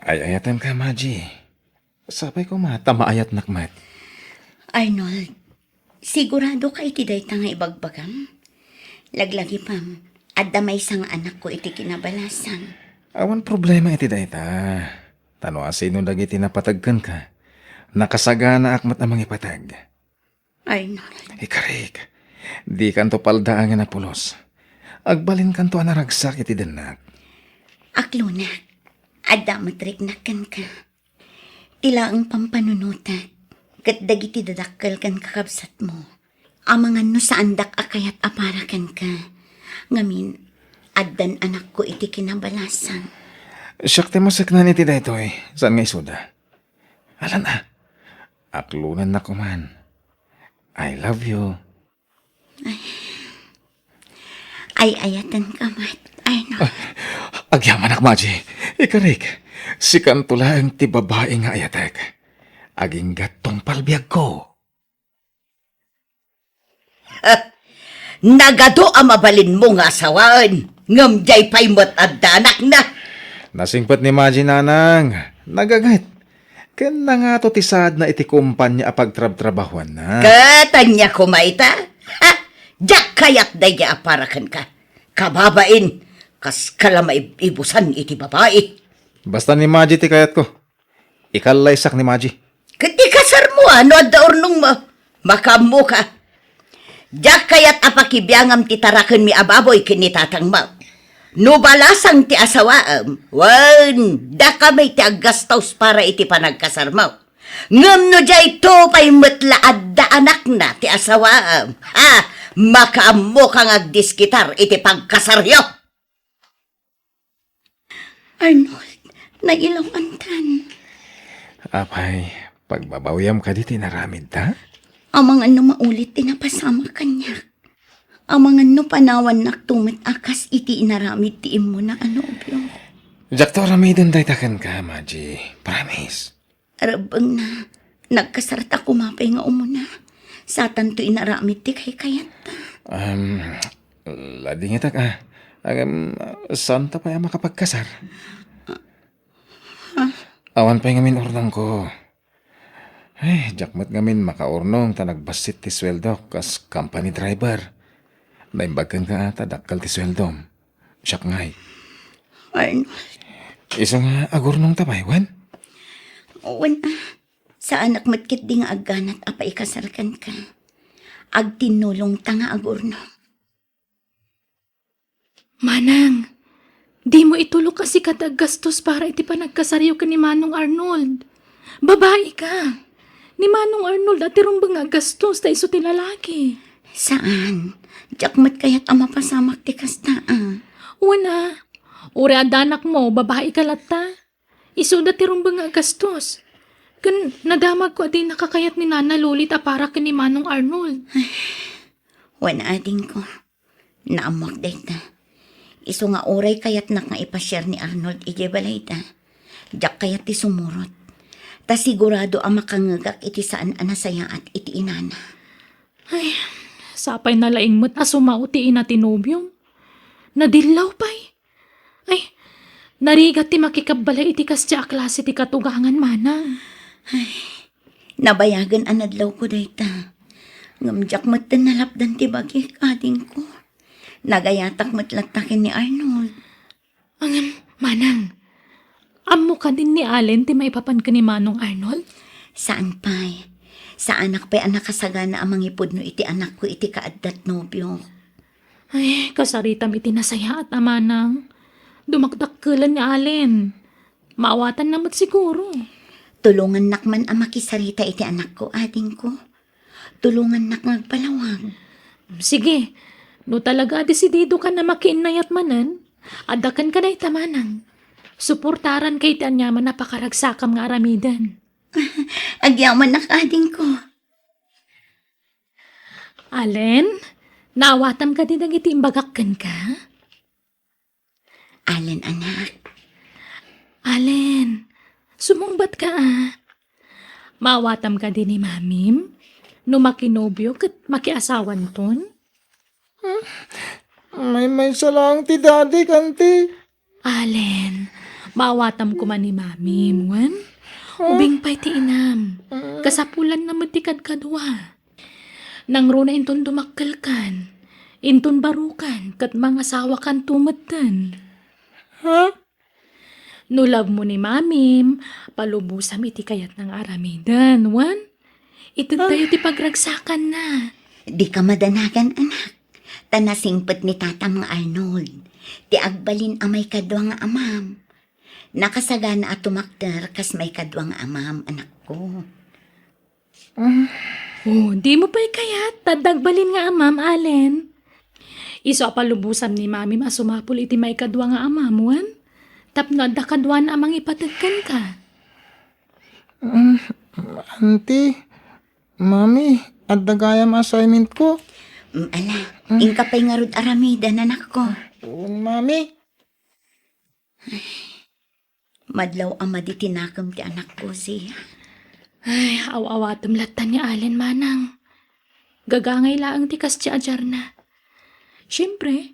Ay ayatan ka, Maji. Sabay ko mata maayat nakmat. Arnold, sigurado ka iti day nga ibagbagam? Laglagi pam, adda may isang anak ko iti kinabalasan. Awan problema iti dayta. Tano asino dagiti napatagkan ka. Nakasagana akmat amang ipatag. Arnold, Ikarik, di kanto paldaangan na pulos. Agbalin kanto anaragsak iti denak. akluna, adda matriknakan ka. Tila ang pampanunutat, kat dagiti dadakkel kan kakabsat mo. Amangan no sa andak akayat aparakan ka. Ngamin, addan anak ko iti kinabalasan. Siyakte mo saknan iti daytoy. Saan nga isuda? Alan aklunan na kuman. I love you. Ay ayatan ka, Mat. Arnold, Agyaman ak, Maji. Ikarik, si kantula ang ti babae nga ayatek. Aging gatong palbiag ko. Nagado ang mabalin mo nga asawaan. Ngamjay pa'y matadanak na. Nasingpat ni Maji nanang. Nagagat. Ken na nga to tisad na iti kumpanya apagtrab-trabahuan na. Katanya kumaita. Ha? Diyak kayat daya aparakan ka. Kababain. Kas kalamay ibusan iti babae. Basta ni Maji ti kayat ko. Ikalaysak ni Maji. Kati kasar mo ano at daurnong mo. Makamo ka. Diyak kayat apakibiyangam ti tarakan mi ababoy kinitatang mo. No balasang ti asawaam, wan, da kamay ti aggastaws para iti panagkasar mo. Ngam no jay to pa'y matlaad da anak na ti asawaam. Ha, makaamo kang agdiskitar iti pagkasaryo. Arnold, nailang antan. Apay, pagbabawyam ka di tinaramid ta? Amangan no maulit tinapasama kanya. Amangan no panawan naktumit akas iti inaramid ti imo na anobyo. Jakto ramidon daytakan ka, Maji. Promise. Arabang na, nagkasarta kumapay nga umuna. Sa tanto inaramid ti kay kayat. Lading itak saan ta pa makapagkasar? Awan pa ngamin urnong ko. Ay, jakmat ngamin makaurnong ta nagbasit ti sweldo kas company driver. Naimbagan ka ata dakkal ti sweldom. Siyak ngay. Arnold, Isa nga agurnong tabaywan. uwan sa anak matkit di nga agganat apa ikasarkan ka. Agtinulong ta nga agurno. Manang, di mo itulog kasi gastos para iti panagkasaryo ka ni Manong Arnold. Babae ka. Ni Manong Arnold at irumbang gastos ta iso ti lalaki. Saan? Jakmat kayat ang mapasamak ti kasta. Una, uri adanak mo, babae ka lata. Iso da ti rumbang gastos. Kan nadamag ko di nakakayat ni Nana Lulit para ka ni Manong Arnold. Wan ading ko. Naamak dayta. Iso nga oray kayat nak nga ipashare ni Arnold ije balay ta. Jak kayat ti sumurot. Ta sigurado ang makangagak iti saan anasaya at iti inana. Ay, sapay na laing mo't asumauti ina tinubyong. Nadilaw pa'y. Ay, narigat ti makikabalay iti kasya klase ti katugangan manang. Nabayagan anadlaw ko dayta. Ngamjak mat nalapdan ti bagi ading ko. Nagayatak matlatakin ni Arnold. Ang manang, amo ka din ni Allen ti maipapan ka ni Manong Arnold? Saan pa'y? Sa anak pa'y anak kasagana amang ipod no iti anak ko iti kaaddat nobyo. Ay, kasaritam iti nasaya at amanang. Dumakdakkelan ni Allen. Maawatan namat siguro. Tulungan nakman ang makisarita iti anak ko ading ko. Tulungan nak ngagpalawag. Sige, no talaga desidido ka na makiinayat manan, adakan ka na itamanang. Suportaran kay tanyaman na pakaragsakam nga aramidan. Agyaman nak ading ko. Allen, naawatam ka din ang iti imbagakkan ka? Allen anak. Allen, sumungbat ka Maawatam ka din ni mamim? No makinobyo kat makiasawan ton? May salang ti daddy kanti. Allen, Maawatam ko man ni mami, muwan. Ubing pa'y ti inam. Kasapulan na matikad kadwa. Nang runa inton dumakkel kan. Inton barukan, kat mga sawa kan tumatan. Nulab mo ni mamim, palubusam iti kayat ng aramidan, wan. Ito tayo ti pagragsakan na. Di ka madanagan, anak. Tanasingpet ni Tatang nga Arnold. Ti agbalin amay kadwa nga amam. Nakasagana at tumakder kas may kadwa nga amam, anak ko. Oh, di mo pa'y kayat, tadagbalin nga amam, Allen. Iso palubusam ni mami masumapul iti may kadwa nga amam, wan. Tapno adda kadwa na amang ipatagkan ka. Auntie, mami, at dagayam assignment ko. Ala, ingka pa'y nga rod aramidan, anak ko. Mami. Madlaw ama di tinakam ti anak ko siya. Ay, awawatam latan ni Allen manang. Gagangay laang ti kas ti ajar na. Siyempre,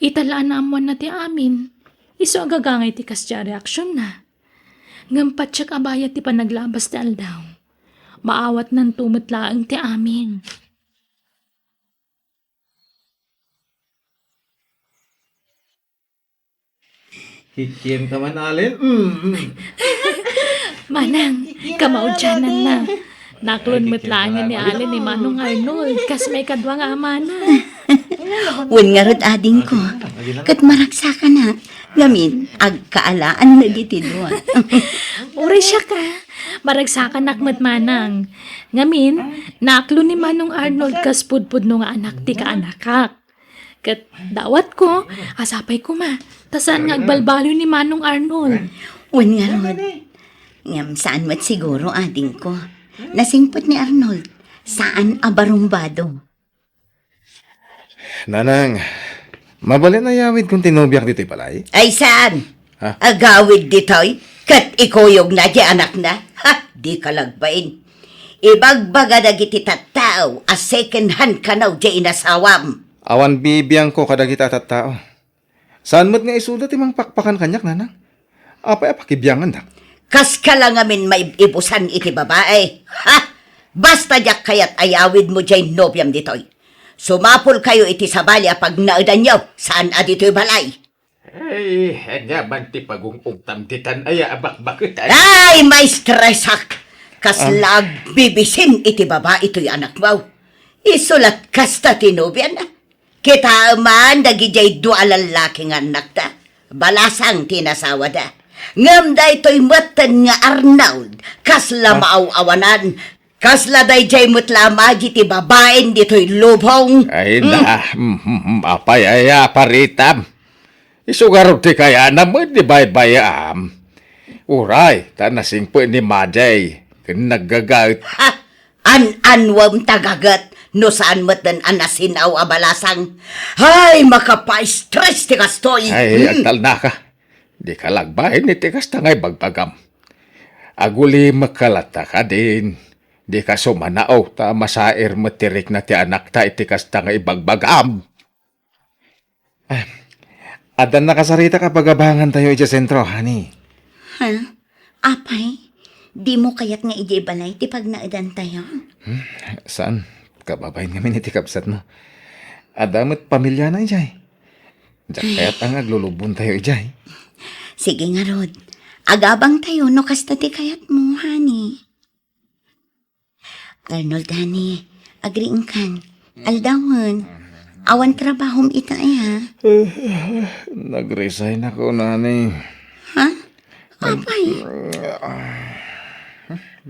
italaan na amuan na ti amin. Iso agagangay ti kas ti reaksyon na. Ngampat siya kabayat ti panaglabas ti aldaw. Maawat ng tumot laang ti amin. Kikin ka man, Allen. Manang, kamaudyanan na. Naklon matlangan ni Allen ni Manong Arnold kas may kadwa nga amana. Wen nga rod ading ko. Kat maragsa ka na. Gamin, agkaalaan na gitidwa. Uri siya ka. Maragsakan nakmat manang. Ngamin, naklon ni Manong Arnold kas pudpud no nga anak ti kaanakak. Kat dawat ko, asapay ko ma. Tasan nga agbalbalo ni Manong Arnold. Wen nga rod. Ngam saan mat siguro ading ko. Nasingpot ni Arnold. Saan abarumbado? Nanang, mabalin na yawid kung tinubyak dito'y palay. Ay saan? Ha? Agawid ditoy? Kat ikuyog na di anak na? Ha? Di kalagbain. Ibagbaga na giti tattao a second hand ka na di inasawam. Awan bibiyang ko kadagita at tao. Saan mo't nga isulat imang pakpakan kanyak, nanang? Apay apakibiyangan dak. Kas ka lang amin may ibusan iti babae. Ha? Basta jak kayat ayawid mo dyan nobyam ditoy. Sumapol kayo iti sabalya pag naudan nyo. Saan adito'y balay? Ay, anya man ti pagungugtam titan aya abak-bakutan. Ay, may stressak. Kas lag bibisin iti baba ito'y anak mo. Isulat kasta tinubyan. Kita man dagijay dua lalaki nga anak ta. Balasang tinasawa da. Ngam da ito'y matan nga Arnold. Kasla maaw-awanan. Kasla day jay mutlama ti babaen dito'y lubong. Ay na, apay aya paritam. Isugarog ti kaya naman di baybayam. Uray, tanasing po ni Majay. Naggagat. Ha? An-anwam tagagat. No saan matan anasinaw a balasang. Ay, makapa-stress ti kastoy. Ay, agtal na ka. Di ka lagbahin ni tikas tangay bagbagam. Aguli makalata ka din. Di ka sumanao ta masair matirik na ti anak ta itikas tangay bagbagam. Adan nakasarita kapag abangan tayo sa sentro, honey. Ha? Apay? Di mo kayat nga iji balay ti pag naadan tayo? Saan? Kababayin kami ni tikapsat mo. Adamot pamilya na ijay. Diyak kaya't ang aglulubon tayo ijay. Sige nga rod. Agabang tayo no kasta ti kayat mo, honey. Arnold, honey. Agriing kan. Aldawan. Awan trabahom ita ha. Nag-resign ako, nanay. Ha? Apay?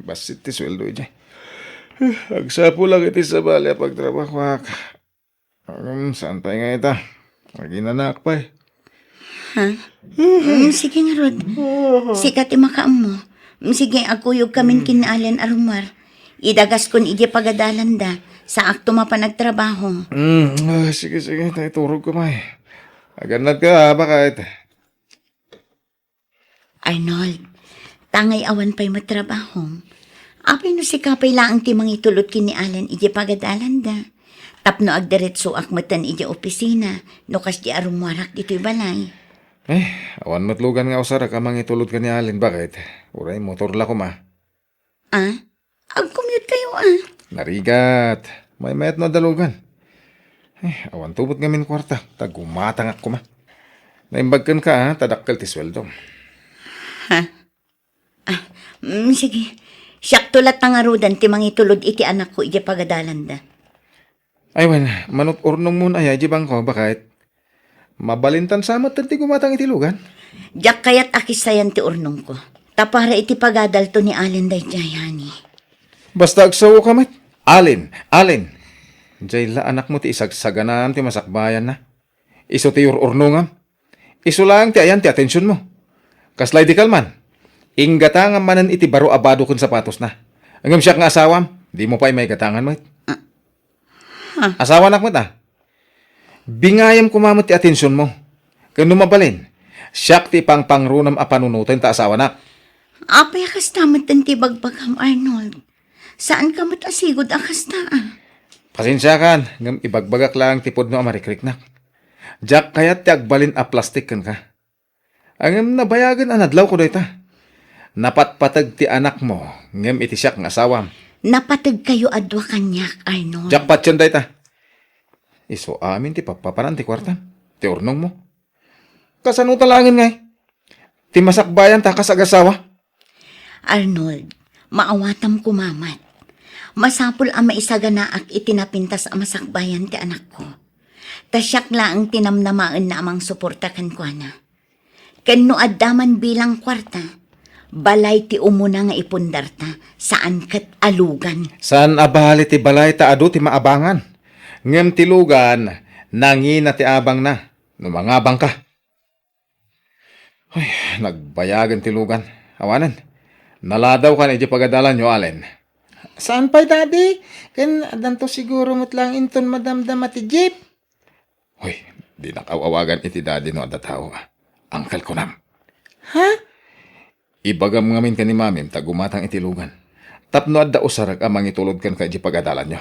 Basit ti sweldo ijay. Agsapo lang iti sa balya pagtrabaho. Saan tayo nga ita? Maginanak pa eh. Ha? Sige nga rod. Sikat imakaam mo. Sige, agkuyog kamin kinaalan arumar. Idagas kon iji pagadalan da sa akto mapanagtrabaho. Sige, tayo turog ko may. Aganat ka, bakit? Arnold, tangay awan pa'y matrabaho. Apay no si kapay laang timang itulot kini Alan iji pagadalan da. Tapno agdiretso akmatan iji opisina, no kas di arumwarak dito'y balay. Awan matlugan nga usara ka mangitulod ka ni Alin. Bakit? Uray, motor la ko ma. Ah? Ag-commute kayo ah. Narigat. May mayat no dalugan. Awan tubot ngamin kwarta. Tagumatang ako ma. Naimbagkan ka ha, tadakkel ti sweldo. Sige. Siyak tulat tangarudan ti mangitulod iti anak ko iti pagadalan da. Aywan, manot urnong muna ay bang ko. Bakit? Mabalintan sa amat ti gumatang itilugan. Diyak kayat akisayan ti urnong ko. Tapara iti pagadal to ni Alin day jayani. Basta agsawo ka mat. Alin. Jay la anak mo ti isagsaganan ti masakbayan na. Iso ti urnongam. Iso lang ti ayan ti atensyon mo. Kaslay di kalman. Inggatangam manan iti baro abado kun sapatos na. Angam siya nga asawam. Di mo pa'y may gatangan mo. Asawa anak mo ta. Bingayam kumamot ti atensyon mo. Kano mabalin. Siyak ti pangpangrunam a panunutin ta asawa nak. Apay akas tamat ti bagbagam Arnold. Saan ka matasigod akas ta ah? Pasensya kan. Ngam ibagbagak lang ti pod no amarikrik nak. Jack kayat ti agbalin a plastik kan ka. Angam nabayagan anadlaw ko dayta. Napatpatag ti anak mo. Ngam iti siyak nga asawam. Napatag kayo adwa kanyak Arnold. Jackpot yun dayta. Iso amin ti papaparan ti kwarta. Ti urnong mo. Kasano talangin ngay. Ti masakbayan ta kasagasawa. Arnold, maawatam kumamat. Masapul ang maisaganaak itinapintas ang masakbayan ti anak ko. Tasyak la ang tinamnamaan na amang suporta kan ko na. Kano addaman bilang kwarta, balay ti umuna nga ipundarta saan kat alugan. Saan abali ti balay ta adu ti maabangan. Ngem ti lugan, nangina ti abang na. Numangabang ka. Ay, nagbayagan ti lugan. Awanan. Naladaw ka na iti pagadalan nyo, Allen. Saan pa, Daddy? Kan adan to siguro mo't lang inton madamdam ati jeep. Hoy, di nakawawagan iti daddy no ada tao. Angkal ko nam. Ha? Ibagam ngamin ka ni mamim tagumatang iti lugan. Tapno adda usarag amang itulod kan ka iti pagadalan nyo.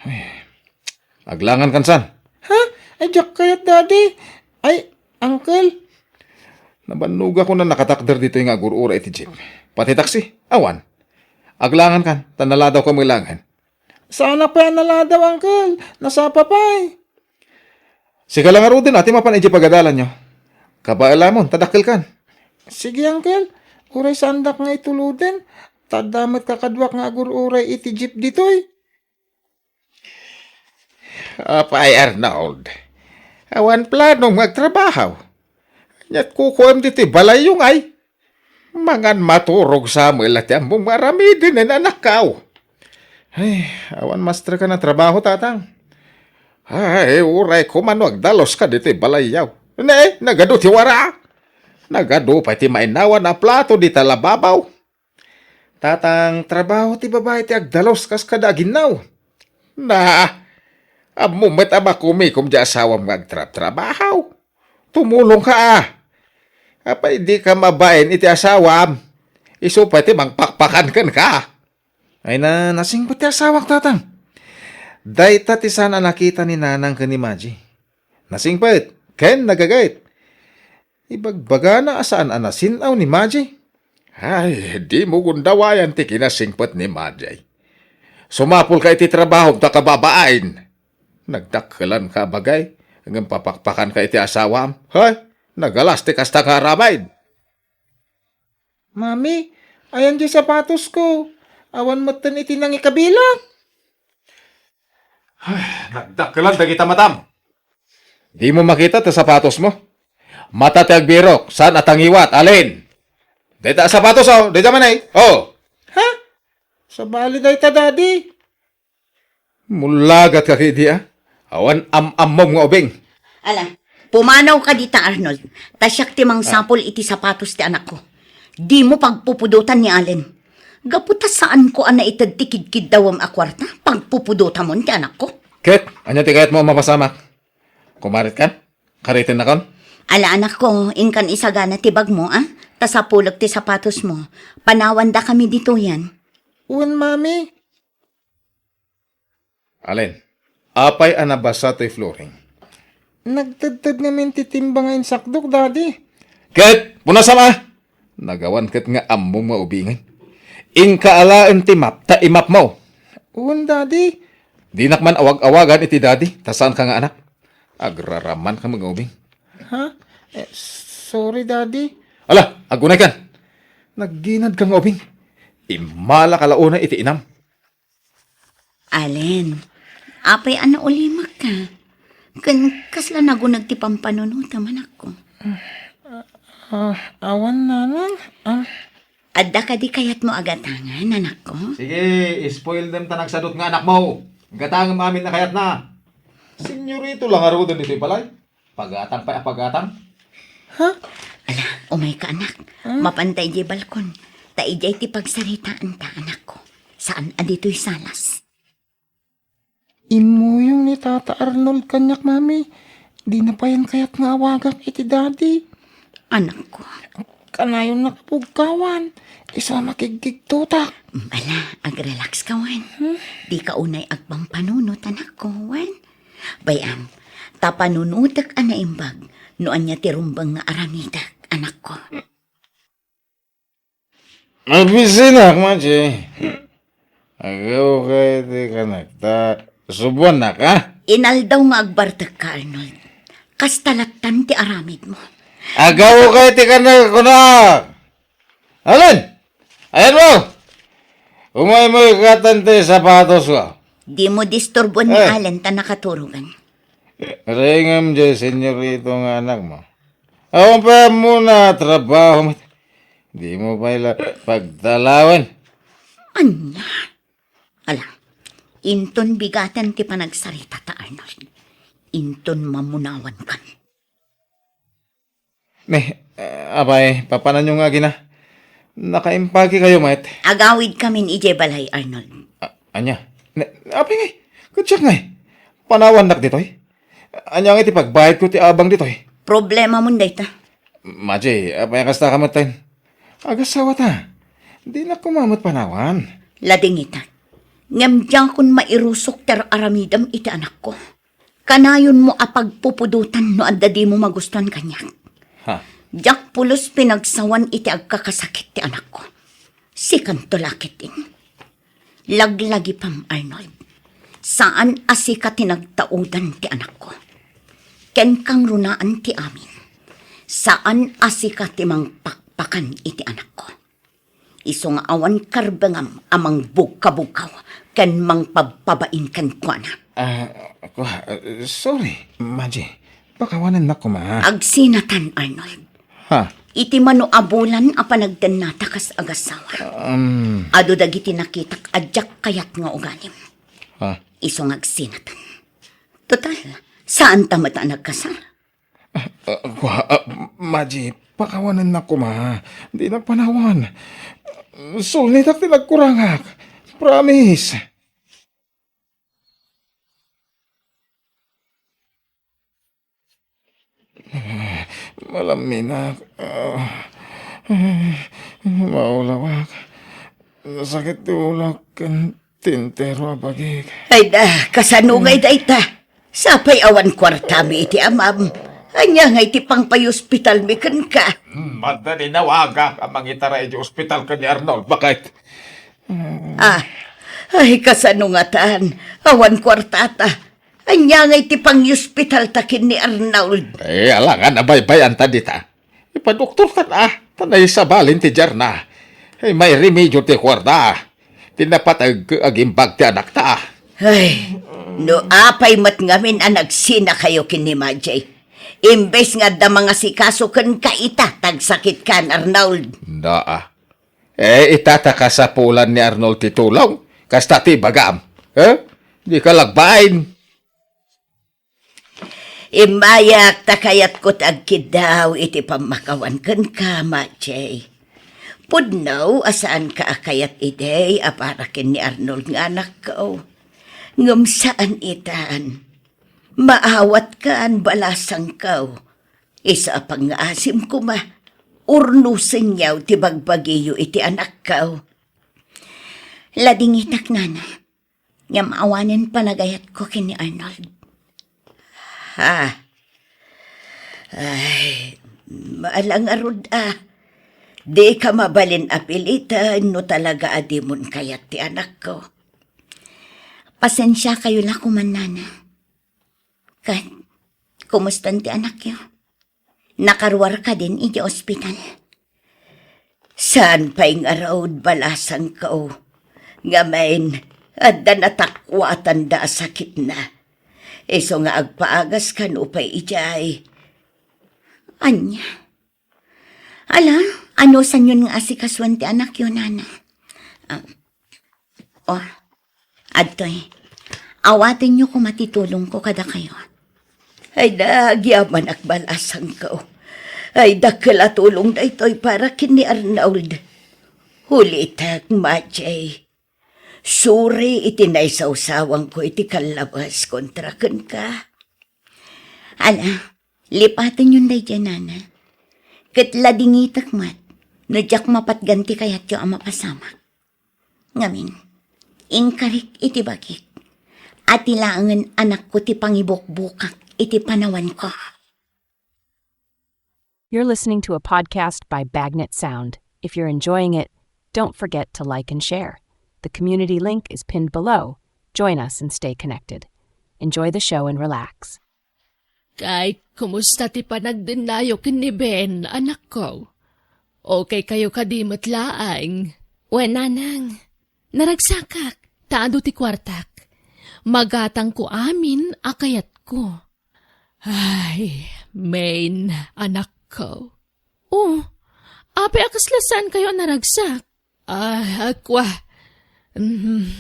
Ay, aglangan kan san. Ha? Ay, Jack kayat, Daddy. Ay, Uncle. Nabanuga ko na nakatakder dito yung agurura iti jeep. Pati taksi, awan. Aglangan kan, tanaladaw ka milangan. Saan na pa yan naladaw, Uncle? Nasa papay. Sige lang aro din ati mapan iti pagadalan nyo. Kabaalamon, tadakil kan. Sige, Uncle. Uray sandak nga ituluden. Tadamat kakadwak nga agur-uray iti jeep ditoy. Apay Arnold. Awan planong magtrabaho. Nyat kukuam diti balay yung ay. Mangan maturog sa amal at yan mong marami din na nanakaw. Ay, awan master ka na trabaho, tatang. Ay, uray ko manuag dalos ka diti balay yaw. Ne, nagado ti wara. Nagado pa ti mainawa na plato di talababaw. Tatang, trabaho ti babae ti agdalos kas kada ginaw. Na, amumet ama kumikom di asawam magtrabaho. Tumulong ka ah. Apay di ka mabain iti asawam. Iso pa ti mangpakpakan kan ka. Ay na, nasing pati asawak, tatang. Dayta ti sana nakita ni nanang ka ni Maji. Nasing pait, ken nagagait. Ibagbaga na asaan anasinaw ni Maji. Ay, di mo gundawayan ti kinasingpot ni Majay. Sumapul ka iti trabaho ta kababain. Nagdakkelan ka bagay. Hanggang papakpakan ka iti asawam. Hay, nagalas ti kasta ka ramaid. Mami, ayan di sapatos ko. Awan matan iti nang ikabila. Nagdakkelan ta kita matam. Di mo makita ta sapatos mo. Mata ti agbirok, saan atangiwat, alin? Dita sapatos oh, dita man ay. Oh. Ha? Sa bali day ta, Daddy. Mulagat ka kidi ah. Awan am-amom nga ubing. Ala, pumanaw ka dita Arnold. Tasyak ti mang sapol iti sapatos ti anak ko. Di mo pagpupudutan ni Allen. Gaputa saan ko ana itad ti kidkid dawam a kwarta? Pagpupudutan mo ti anak ko. Ket, anya ti kayat mo mapasamak? Kumarit kan? Karitin na kon? Ala anak ko, inkan isagana ti bag mo ah. Tasapulag ti sapatos mo. Panawan da kami dito yan. Uwan, Mami. Alin, apay anabasa to'y flooring. nagtadtad ngamin titimbangayin sakdok, Daddy. Ket, puna sama. Nagawan ket nga among maubingan. Inkaalaan ti map, ta imap mo. Uwan, Daddy. Di nakman awag-awagan iti daddy, tasaan ka nga anak. Agraraman ka mga ubing. Ha? Sorry, Daddy. Ala, agunay kan. Nagginad ka nga ubing. Imala kalauna iti inam. Alin, apay ano ulimak ka? Kasla nagunag ti pampanunot man ako. Awan, Nanang. Adda ka di kayat mo agatangan, anak ko? Sige, spoil them tanagsadot nga anak mo. Gatang amin na kayat na. Senyorito lang aro din ito palay. Pagatang pa pagatang. Ala, umay ka anak. Mapantay di balkon. Taijay ti pagsaritaan ta, anak ko. Saan adito'y salas? Imo yung ni Tata Arnold kanyak, Mami. Di na pa yan kaya't nga awagak iti Daddy. Anak ko. Kanayon nakapugkawan. Isa makigigtutak. Ala, ag-relax ka, Wan. Di ka unay agpampanunot, anak ko, Wan. Bayam, tapanunutak ana imbag. Noan niya tirumbang nga aramitak, anak ko. Magpisinak, machi. Agaw kayo di ka nagta. Subuan na ka. Inaldaw nga agbartag ka, Arnold. Kastalatan ti aramid mo. Agaw kayo di ka nagkunak. Alin? Ayan mo. Umay mo ikatante sapatos ko. Di mo disturbon ni Eh. Allen ta nakaturugan. Ringam dyan, senyorito nga anak mo. Ako pa muna trabaho mo. Di mo pa ila pagtalawan. Anya? Ala, inton bigatan ti panagsarita ta, Arnold. Inton mamunawan kan. Abay, papanan nyo nga gina. Nakaimpagi kayo, mate. Agawid kami ni Ije Balay, Arnold. Anya? Abay ngay, kutsak ngay. Panawan nak dito eh. Anya nga iti pagbayad ko ti abang dito eh. Problema mo day ta. Maji, abay kasta kamatin. Agasawa ta. Di na kumamot panawan. Lading ita. Ngam dyan kun mairusok ter aramidam iti anak ko. Kanayon mo apagpupudutan no adda di mo magustuhan kanyak. Ha? Diyak pulos pinagsawan iti agkakasakit ti anak ko. Sikan tulakit din. Laglagi pam, Arnold. Saan asika tinagtaudan ti anak ko? Ken kang runaan ti amin. Saan asika ti mangpakpakan iti anak ko? Iso nga awan karbengam amang bugkabukaw ken mangpabpabain ken kuana. Sorry, Maji. Pakawanan na ko ma. Agsinatan, Arnold. Ha? Iti mano abulan a panagdanata kas agasawa. Ado dagiti nakitak adyak kayat nga ugalim. Ha? Iso nga agsinatan. Total, saan tamata nagkasal? Maji, pakawanan na ko ma. Di na panawan. Sulit ak tinagkurangak. Promise. Malaminak. Maulawak. Sakit tulak kan tintero bagig. Ay da, kasanungay da ita. Sapay awan kwarta mi iti amam. Anya nga iti pang pay-hospital mi kan ka. Madali na waga ang mangitara iti ospital ka ni Arnold. Bakit? Ay kasanungatan. Awan kwarta ta. Anya nga iti pang hospital takin ni Arnold. Alangan abay-bayan ta dita. Ipadoktor ka na. Tanay sa balin ti Jarna. May remedyo ti kwarda. Tinapatag agimbag ti anak ta. Ay, no apay mat ngamin ang nagsina kayo kini Majay. Imbes nga da mga sikaso kan kaita, tagsakit kan Arnold. Naa. Itataka sa pulan ni Arnold titulong. Kasta ti bagam. Di ka lagbain. Imayak takayat ko't agkid daw iti pamakawan kan ka, Majay. Pudnaw, asaan ka akayat iday, aparakin ni Arnold nga anak ko. Ngam saan itaan? Maawat kaan balasang kao. Isa pang asim ko ma. Urnusin yaw ti bagbagiyo iti anak kao. Lading itak nana. Ngam awanin panagayat ko kini Arnold. Ha? Ay, maalang arod Di ka mabalin apilitan no talaga adimon kayat ti anak ko. Pasensya kayo la kumanana. Kat, kumustan ti anak yo? Nakarwar ka din iti ospital. Saan pa yung arawd balasan ko? Ngamain, adda natakwatan da sakit na. Iso nga agpaagas ka no pa'y ijay. Anya? Ala, ano san yun nga asikaswan ti anak yo, nana? Adtoy, awatin nyo kung matitulong ko kada kayo. Ay nagyaman akbalasan ko. Ay dakala tulong da ito'y para kini Arnold. Hulitag, Majay. Suri itinaysawsawang ko iti kalabas kontra kan ka. Ala, lipatin yun day dyan, nana. Katla dingitak mat, nadyak mapatganti kayat yung ama pasama. Ngamin, ingkarik iti bakit. At ilaangan anak ko ti pangibok-bukak iti panawan ko. You're listening to a podcast by Bagnet Sound. If you're enjoying it, don't forget to like and share. The community link is pinned below. Join us and stay connected. Enjoy the show and relax. Kahit kumusta ti panagdinayo kin ni Ben, anak ko? Okay kayo kadimot laang. Nanang, naragsakak, taado ti kwartak. Magatang ko amin akayat ko. Ay, main, anak ko. Ape akaslasan kayo naragsak. Ay, akwa.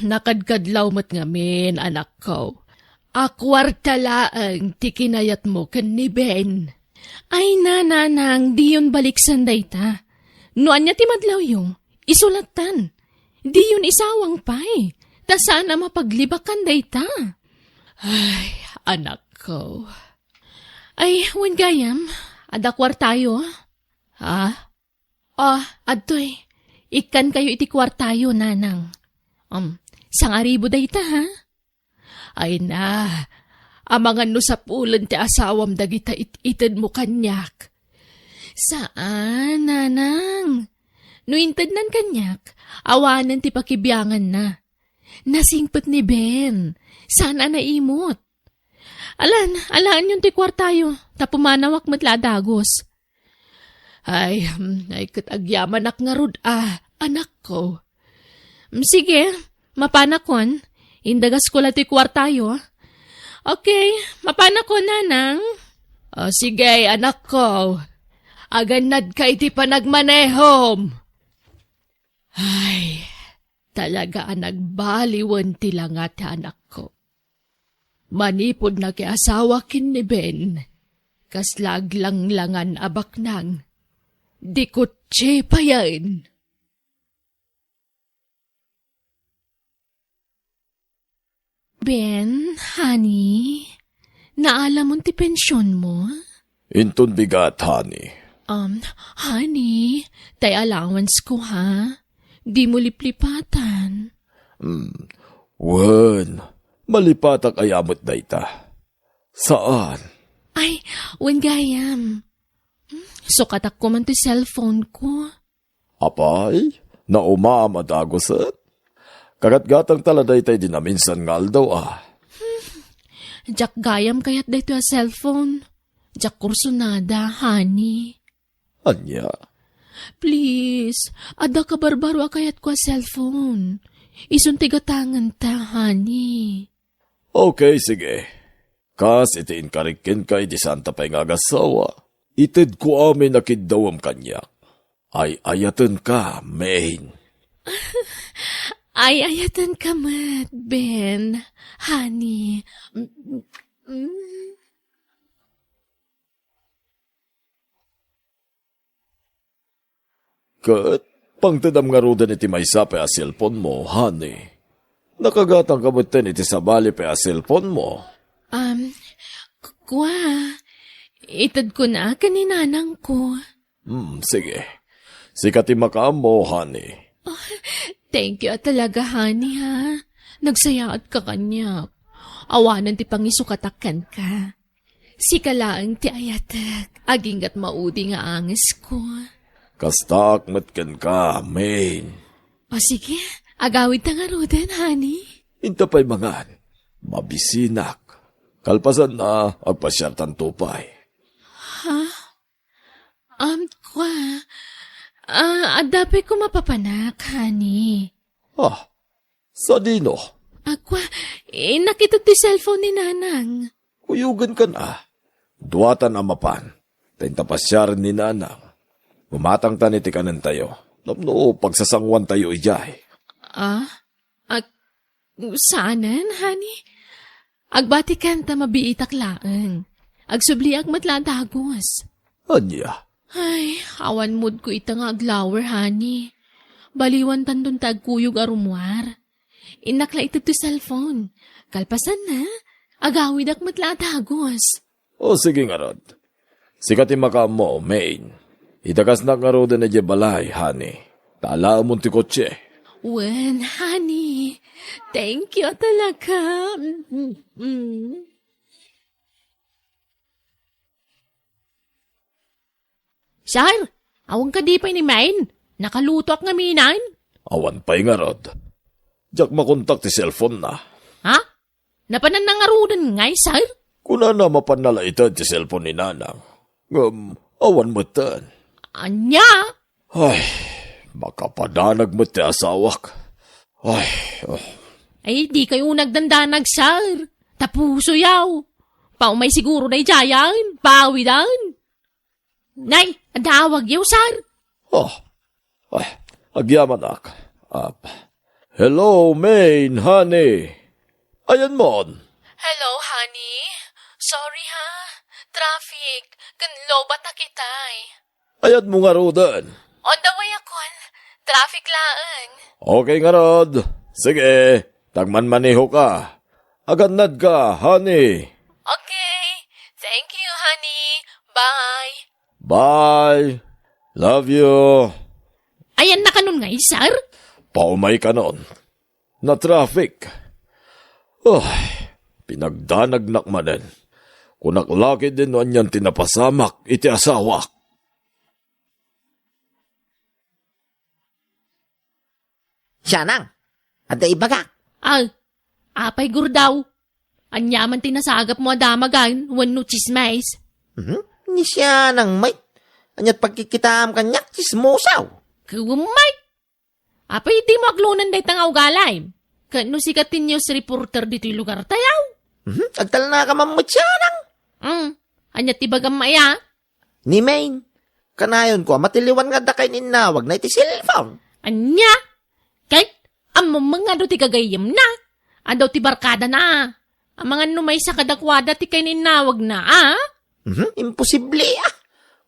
Nakadkadlaw mat ngamin, anak ko. Akwarta laang ti kinayat mo kan ni Ben. Ay nananang, di yun baliksan dayta. Noan niya ti madlaw yung isulatan. Di yun isawang pay. Ta sana mapaglibakan dayta. Ay, anak ko. Ay, wan gayam. Adakwar tayo. Adtoy. Ikan kayo iti kwartayo, nanang. Sangaribo dayta, ha? Ay na, amangan no sa pulan ti asawam dagita ited mo kanyak. Saan, nanang? No inted nan kanyak, awanan ti pakibiyangan na. Nasingpet ni Ben, sana naimot. Alaan yung ti kwartayo, tapumanawak matladagos. Ay katagyaman ak nga rod, anak ko. Sige, mapanakon. Indagas ko lang ti kwartayo. Okay, mapanakon, nanang. Sige, anak ko. Aganad ka iti panagmanehom. Ay, talaga nagbaliwan ti langat anak ko. Manipod na ki asawa kin ni Ben. Kaslag lang-langan abak nang. Di kutsi pa yan. Ben, honey, naalam mo ti pensyon mo? Inton bigat, honey. Honey, tay allowance ko, ha? Di mo liplipatan. Wen, malipatak ayamot dayta. Saan? Ay, wen gayam. Sukatak ko man ti cellphone ko. Apay, naumamadagosan. Kagatgatang taladay tay dinaminsan ngal daw Jak gayam kayat dayto a cellphone. Jak kursunada, honey. Anya? Please, ada ka barbaro kayat ko a cellphone. Isuntigatangan ta, honey. Okay, sige. Kas itiin karikin kay di santa pa'y ngagasawa. Ited ko amin nakidawam kanyak. Ay ayatan ka, main. Ay ayatan ka mat, Ben, honey. Kat, pangtadam nga rudan iti may sa pa cellphone mo, honey. Nakagatang kamutin iti sabali pa cellphone mo. Kwa, itad ko na kaninanang ko. Sige. Sikati makaam mo, honey. Thank you talaga, honey, ha? Nagsayaat ka kanya. Awanan ti pangisukatakan ka. Si kalaang ti ayatag, aging at maudi nga anges ko. Kastak matkan ka, Main. O sige, agawid ta nga roden, honey. Inta pa'y mangan. Mabisinak. Kalpasan na, agpasyartan tupay. Kwa, adapi ko mapapanak, honey. Sa dino, Kwa, nakita ti cellphone ni Nanang. kuyugan ka na. Duwatan amapan. Tainta pasyaran ni Nanang. Bumatang taniti ka ng tayo. Napno, pagsasangwan tayo ijay. Saanan, honey? Agbati kanta mabiitak laang. Agsubli agmatla dagos. Anya, Ay, awan mood ko ita nga aglower, honey. Baliwan tandun tagkuyog arumwar. Inakla ito to cellphone. Kalpasan na. Agawid akmatla dagos. o sige nga rod. Sikati maka mo, Main. Itakas na nga rod na di balay, honey. Tala mo ti kotse. Wen, honey. Thank you talaga. Sir, awang ka di pa ni Main. Nakaluto ak nga minan. Awan pa'y nga rod. Diyak makontak ti cellphone na. Ha? Napanan na nga rudan ngay, sir? Kuna na mapanala ito ti cellphone ni Nanang. Awan mo tan. Anya? Ay, makapadanag mo ti asawak. Ay, di kayo nagdandanag, sir. Tapuso yaw. Paumay siguro na ijayan. Pawidan. Nay, adawag yaw, sir. Agyaman ak. Hello, Main, honey. Ayan mon. Hello, honey. Sorry, ha? Traffic. Kanlobat na kitay. Ayan mo nga rodan. On the way akon. Traffic laan. Okay nga rod. Sige, tagman-maniho ka. Agad ka, honey. Okay. Thank you, honey. Bye. Bye. Love you. Ayan na kanon nga, sir. Paumay ka nun. Na traffic. Pinagdanagnak manen. Kunaklaki din no anyan tinapasamak iti asawak. Siya nang. Ada ibagak. Apay gurdaw. Anyaman tinasagap mo adamagan, wano chismais. Ni siya nang may. Anyat pagkikitam kanyak chismosaw. Kumay! Apay iti mo aglunan day tangaw galay. Kano sikatin news reporter dito yung lugar tayaw. Agtal na ka mamut siya nang. Anyat ibagam maya. Ni Main. Kanayon ko, matiliwan nga da kay ninawag na iti cellphone. Anya? Kahit amang mga do ti kagayam na. Adaw ti barkada na. Ang mga numay sa kadakwada ti kay ninawag na, Imposible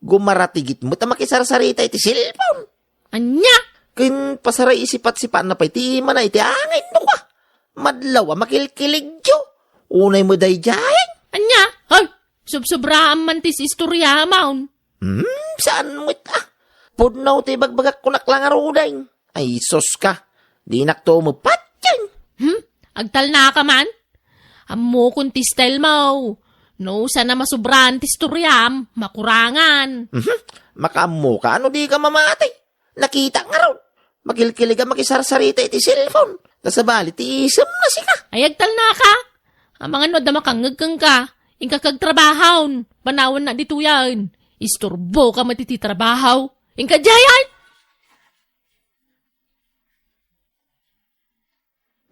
Gumaratigit mo ta makisarsarita iti cellphone. Anya? Kin pasaray isipat-sipat na pa iti mana iti angin mo ka. Madlaw makilkilig jo. Unay mo day jayan. Anya? Ay, subsobraan man tis istorya maun. Saan mo ita? Pudnaw ti bagbagak kunak lang aruday. Ay sos ka. Di nakto mo patyan. Agtal na ka man? Amo kung ti style mo. No, sana masubran ti istoryam, makurangan. Makamo ka, ano di ka mamatay? Nakita nga raw. Makilkilig ka makisarsarita iti cellphone. Kasabali ti isam na sika. Ay, agtal na ka. Ang mga no, damakangagkang ka. Ingka kagtrabahon. Panawan na dito yan. Isturbo ka matititrabahaw. Ingka jayan.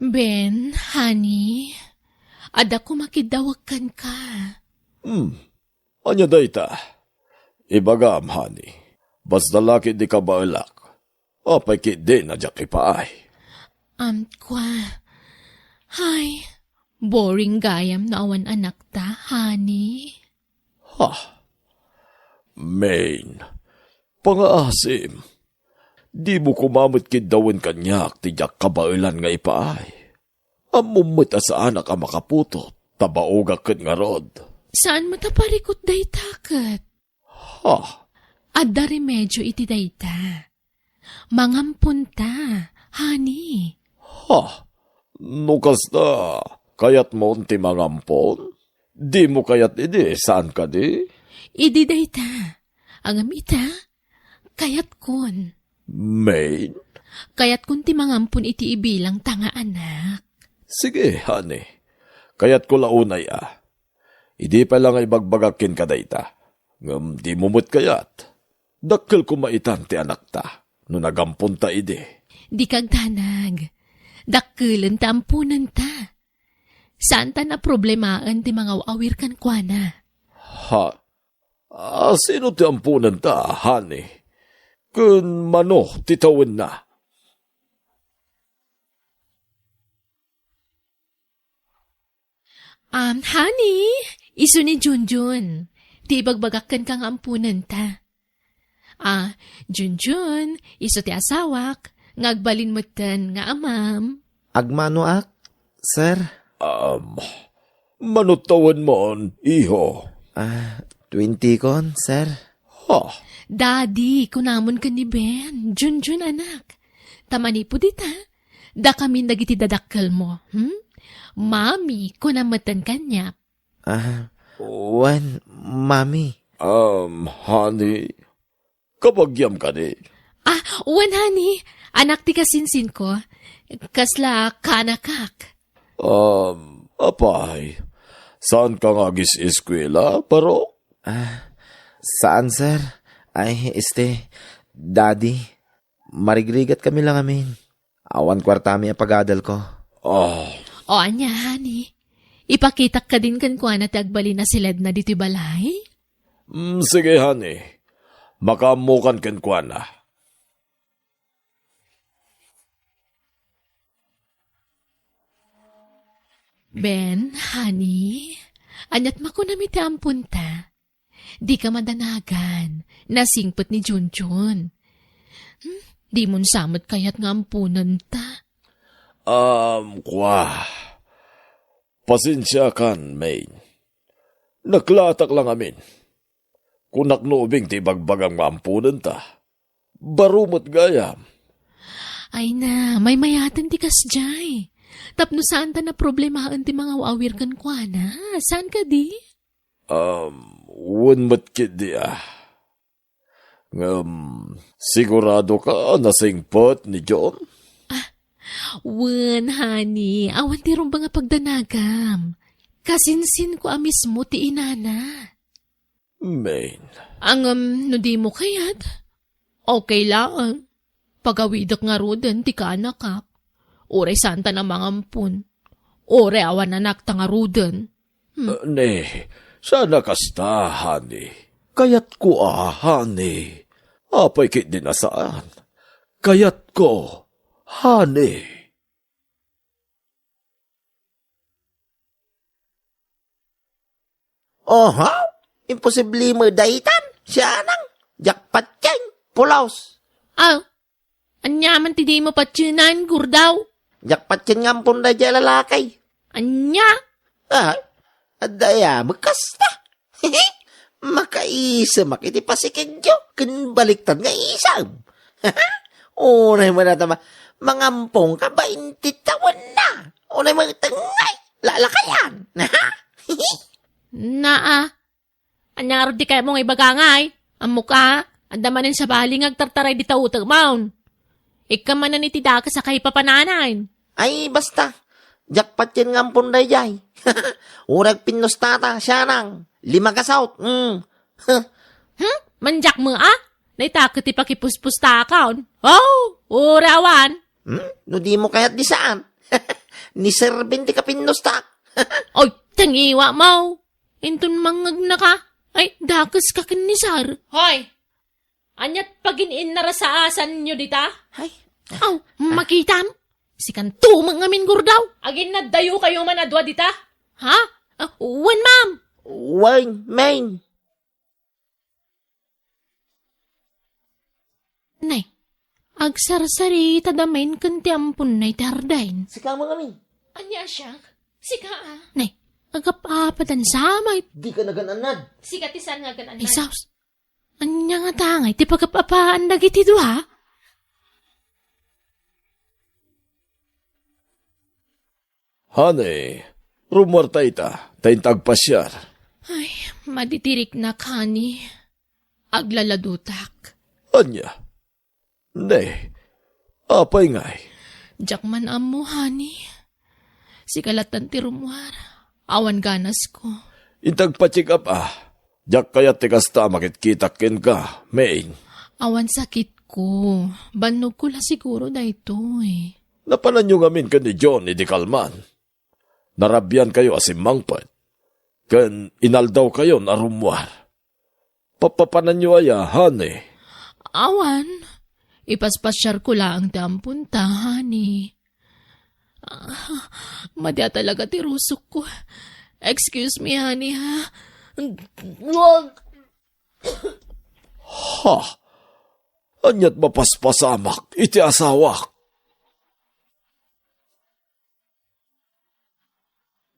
Ben, honey, ada ko makidawakan ka. Anya dayta? Ibagam, honey. Basta laki di ka bailak. Apay kit di na dyak ipaay. Kwa. Hay, boring gayam na awan anak ta, honey. Main, pangaasim. Di mo kumamot kidawin kanyak ti dyak kabailan nga ipaay. Amumot sa anak ang makaputot, tabaoga kat nga rod. Saan mataparikot day takat? Adda remedyo iti dayta. Mangampunta, honey. Nukas na, kayat mo ti mangampon? Di mo kaya't idi, saan ka di? Idi dayta. Ang amita, kayat kon. Main? Kayat kun ti mangampun iti ibilang tanga anak. Sige, honey. Kaya't ko launay Idi pa lang ay bagbagakin ka dayta. Ngam di mumut kayat. Dakkel ko maitan ti anak ta. No nagampun ta idi. Di kag tanag. Dakkelan ta ampunan ta. Saan ta na problemaan ti mga awir kan kuana? Ha? Sino ti ampunan ta, honey? Kun mano titawin na. Honey, iso ni Junjun. Di bagbagakan kang ampunan ta. Junjun, iso ti asawak. Ngagbalin mo tan nga amam. Agmano ak, sir? Manutawan mo, iho. 20 kon, sir? Ha? Daddy, kunamon ka ni Ben. Junjun anak. Tamani po dita. Da kami nagiti dadakkel mo. Mami, kunamatan kanya. Mami. Honey, kabagyam ka di. Wan honey. Anak ti kasinsin ko. Kasla kanakak. Apay, saan ka nga eskwela, paro? Saan, sir? Daddy, marigrigat kami lang amin. Awan kwartami ang pag-adal ko. O anya, honey. Ipakitak ka din kan kuha na tagbali na silad na dito balay? Sige, honey. Makamukan ken kwa na. Ben, honey, anyat makunamit ang punta. Di ka madanagan, nasingpot ni Junjun. Di mon samot kayat nga ampunan ta. Pasensya kan, Main. Naklatak lang amin. Kunak nubing ti bagbagang maampunan ta. Barumot gayam. Ay na, may mayatan ti kasjay. Tapno saan ta na problemahan ti mga awir kan kwa na? Saan ka di? Wunmat kid di sigurado ka nasingpot ni John? Wen, honey, awan ti rumba nga pagdanagam. Kasinsin ko mismo ti inana. Main. No di mo kayat? Okay lang. Pagawidak nga roden ti kanakak. Ore santa na mangampun. Ore awan anak ta nga roden. Ne, sana kasta, honey. Kayat ko honey. Apay kit din asaan. Kayat ko, honey. Oha? Imposible mo daitan. Siya nang. Jakpat yan. Pulaos. Anyaman ti di mo patsunan, gurdaw. Jakpat yan nga ampun na dyan lalakay. Anya? Adaya, magkasta. Makaisa, makiti pasikidyo. Kinbaliktad nga isang. Unay mo na tama. Mangampong ka ba intitawan na? Unay mo tangay. Lalakayan. Anyaro di kaya mong ibagangay. Ang muka, andamanin sa baling agtartaray di tautag maun. Ika man na nitida ka sa kay papananain. Ay, basta. Jakpat yan nga ampun na jay. Urag pinustata, siya nang. 5 kasaut. Manjak mo Naitakot ipakipuspus takaon. Oh, urawan. No di mo kaya't di saan. Ni Sir Ben di ka pinusta. Oy, tangiwa mo. Intun mangag na ka. Ay, dakas ka kinisar. Hoy, anyat pagin narasaasan nyo dita? Ay. Makitam. Sikan tumang amin gurdaw. Agin na dayo kayo manadwa dita? Ha? Wan, ma'am. Wine, main. Nay, agsarsari tadamain kanti ampun nay tardain. Sika mo kami. Anya siya? Sika Nay, agapapatan samay. Di ka nagananad. Sika tisan nga ganan. Isaus, anya nga tangay, ti pagapapaan dagiti dua? Honey, Rumor ita, taintag pasyar. Ay, maditirik na kani. Aglaladutak. Anya? Ne, apay ngay. Jakman amo, honey. Si kalatan ti rumwar. Awan ganas ko. Intag pa-check up Jak kaya tikasta makit-kita ken ka, main. Awan sakit ko. Banog ko la siguro na ito eh. Napanan nyo ngamin ka ni John ni Kalman. Narabyan kayo asim mangpad. Kan inaldaw kayo na rumwar. Papapanan nyo ayahan eh. Awan. Ipaspasyar ko lang ang punta, honey. Madya talaga tirusok ko. Excuse me, honey, ha? Wag! Ha? Anyat mapaspasamak, iti asawak.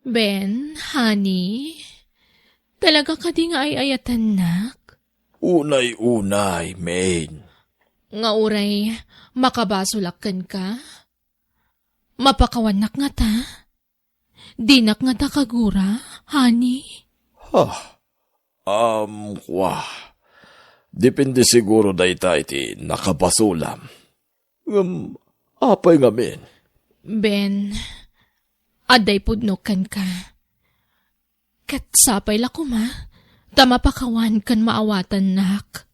Ben, honey, talaga ka di nga ay ayatan nak? Unay-unay, main. Nga uray, makabasulakan ka? Mapakawanak nga ta? Dinak nga ta kagura, honey? Wah. Depende siguro dayta iti nakabasulam. Apay ngamin. Ben, aday pudnokan ka. Kat sapay la kuma, tamapakawan kan maawatan nak.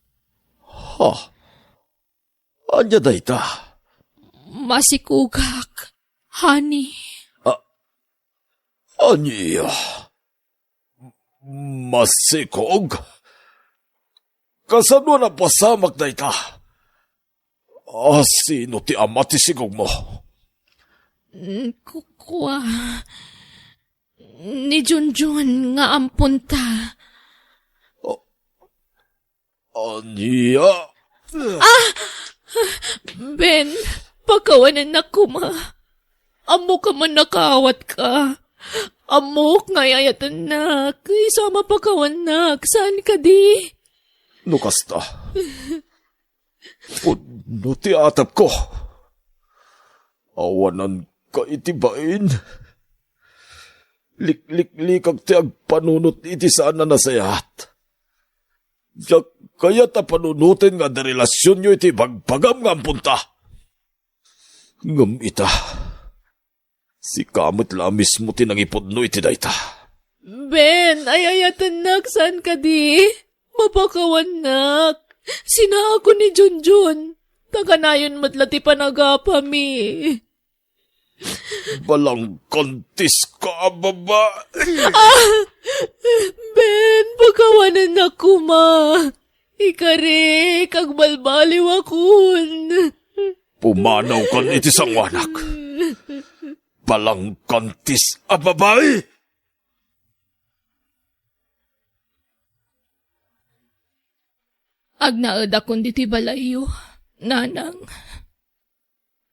Anya dayta? Masikugak, honey. Anya? Masikog? Kasano na pasamak dayta? Sino ti ama ti sigog mo? Kukwa. Ni Junjun nga ampunta. Anya? Ben, pagkawanan na kuma. Amo ka man nakawat ka. Amok nga yayatan na. Isama pagkawanak. Saan ka di? Nukasta. Puno ti atap ko. Awanan ka itibain. Likliklikag ti agpanunot iti saan na nasayat. Jak kaya ta panunutin nga da relasyon nyo iti bagpagam nga ampunta. Ngam ita. Si kamot lamis mo tinangipod no iti dayta. Ben, ayayatan nak. Saan ka di? Mapakawanak. Sina ako ni Junjun. Taganayon matlati panagapa mi. Balang kontis ka, baba. Ben, pagkawanan na kuma. Ikare, kagbalbaliw akon. Pumanaw kan iti sangwanak. Balang kontis, babae. Agnaad akon diti balayo, nanang.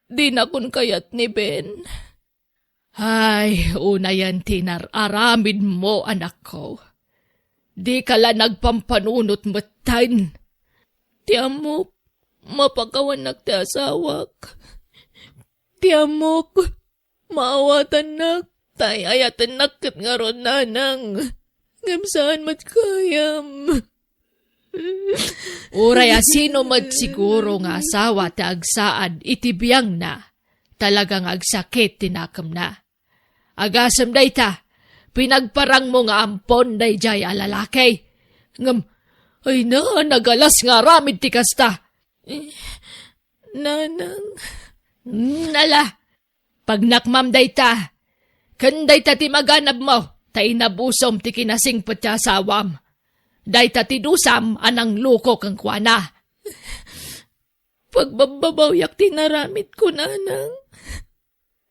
Di na kun kayat ni Ben. Ay, una yan tinararamid mo, anak ko. Di ka la nagpampanunot matan. Tiamok, mapakawanak ti asawak. Tiamok, maawatan nak, tayayatan nak kat nga ron, nanang. Ngamsaan mat kayam. Uray asino siguro nga asawa ti agsaad itibiyang na. Talagang agsakit tinakam na. Agasam dayta, pinagparang mo nga ampon day jay alalakay. Ngam, ay na, nagalas nga ramid ti kasta. Nanang, nala, pag nakmam dayta, kanday ta ti maganab mo, tay nabusom ti kinasing patya asawam. Dayta ti dusam anang luko kang kuana. Pagbababayak tinaramit ko, nanang.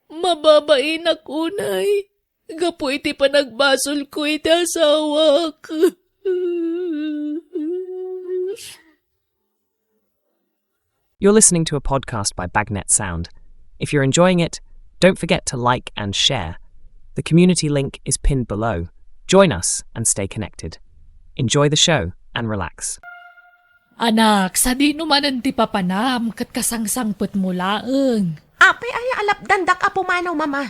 Mababain ako, nay. Gapo iti panagbasol ko iti asawak. You're listening to a podcast by Bagnet Sound. If you're enjoying it, don't forget to like and share. The community link is pinned below. Join us and stay connected. Enjoy the show and relax. Anak, sa di numanan ti papanam, kat kasangsangpot mo laeng. Apay ay alap dandak apumanaw, mama.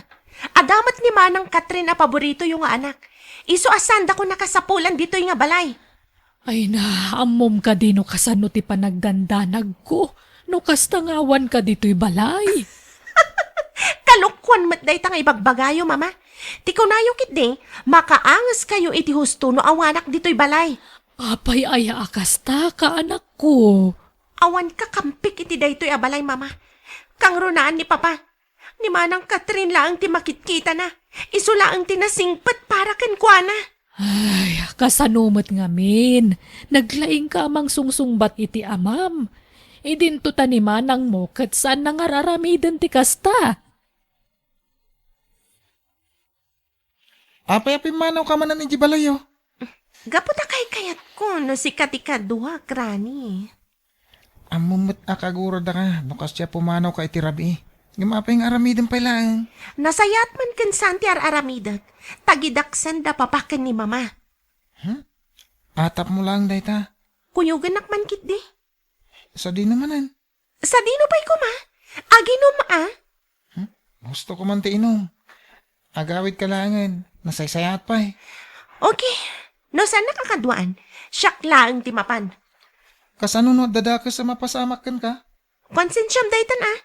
At Adamat ni Manang Catherine na paborito yung nga anak. Iso asanda ko nakasapulan dito yung nga balay. Ay na, amom ka di no kasano ti panagdandanag ko. No kastangawan ka dito'y balay. Kalukwan mat day tang ibagbagayo, mama. Tiko na yung kitdi, makaangas kayo iti husto no awanak dito'y balay. Apay aya akasta ka anak ko. Awan ka kampik iti daytoy abalay, mama. Kang runaan ni papa. Ni Manang Catherine laang ti makitkita na. Iso laang tinasingpat para ken kuana. Ay, kasanumot ngamin. Naglaing ka amang sungsungbat iti amam. Idinto ta ni Manang mo kat saan nangararamidan ti kasta. Apay-apay manaw ka manan ni Jibalayo. Gaputa kay kayat ko no si katika duha krani. Amumot akaguro da ka, nukas siya pumanaw ka iti rabi. Gumapay nga aramidin pa lang. Nasayat man ken santi aramidat. Tagidaksan da papaken ni mama. Atap mo lang dayta. Kuyuganak man kit di. Sa di namanan. Sa dino pa'y ko ma? Aginom ah? Gusto ko man ti inom. Agawid ka langan. Nasaysayat pa eh. Okay. No saan nakakaduan? Siyak laang timapan. Kasano no dadaka sa mapasamakan ka? Konsensyam daytan ah.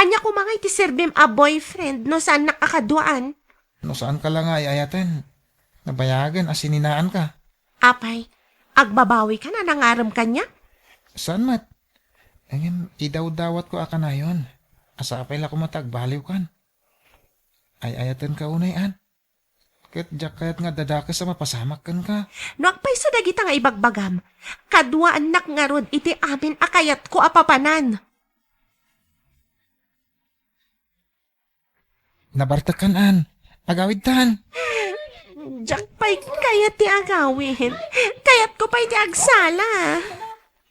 Anya ko mga iti serbim a boyfriend no saan nakakaduan. No saan ka lang ay ayatan. Nabayagan asininaan ka. Apay, agbabawi ka na nangaram kanya? Saan mat? Ngayon, idaw-dawat ko aka na yun. Asapay la ko matagbaliw kan. Ay ayatan ka unay an. Kat jak kayat nga dadaka sa mapasamak kan ka. No agpay sa dagita nga ibagbagam. Kadwa anak nga rod iti amin akayat ko apapanan. Nabartakan an. Agawid tan. Jakpay kayat ti agawin. Kayat ko pa'y ti agsala.